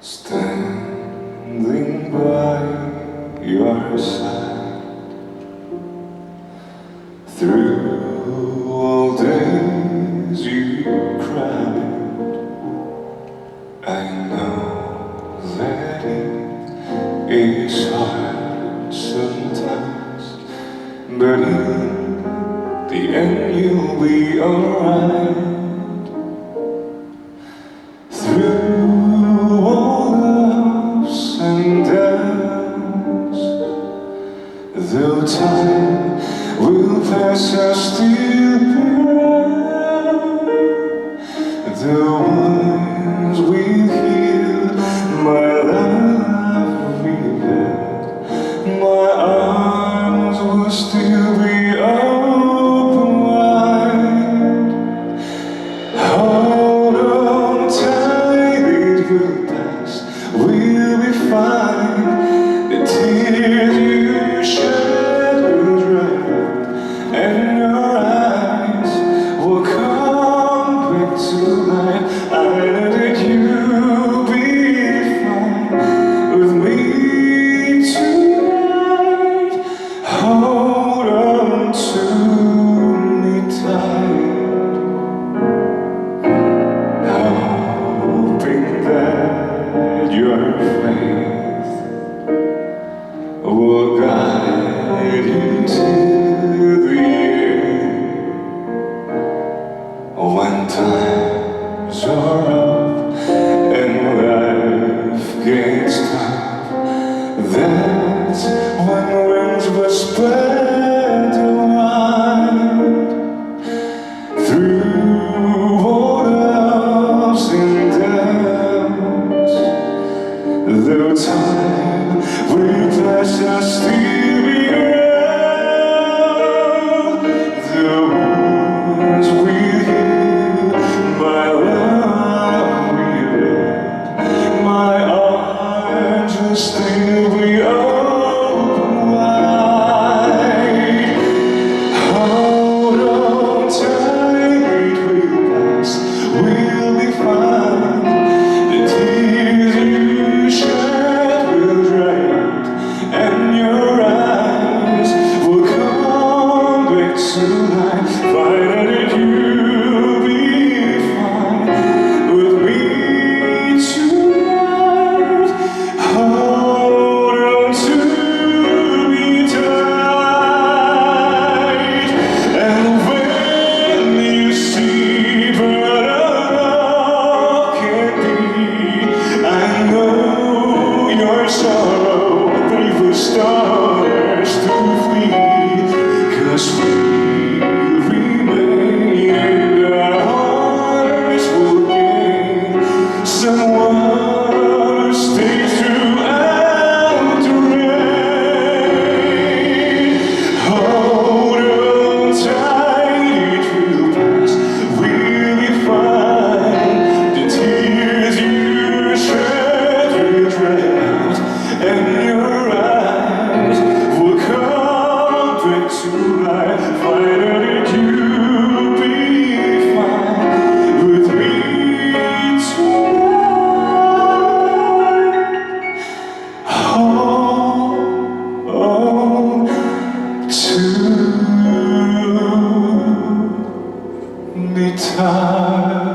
standing by your side through all days you cried. I know that it is hard sometimes, but in the end you'll be alright. Through all ups and downs, though time will pass, I'll still be around. The wounds will heal, my love rebuild, my arms will still be open wide. Hold on tight, it will pass, we'll be fine. The tears you shed will dry, and your eyes will come back to life. I know that you'll be fine with me tonight. Hold on to me tight, hoping that your faith will guide you to the end. When times are up and life gets tough, that's when winds will spread wide. Through all ups and downs, though time will pass, I'll still be around. The wounds will heal, my love will, my arms will still be open wide. Hold on tight, it will pass, we'll be fine. The tears you shed will dry out, and your eyes will come back to life. Finally you'll be fine with me tonight. Hold on to me tight, and when you see but love can be, I know your sorrow will start to flee. 'Cause we remain and our hearts will gain someone who stays throughout the rain. Hold on tight, it will pass, we'll be fine. The tears you shed will dry out, and your eyes will come back to life. Finally you'll be fine with me tonight. Hold on to me tight.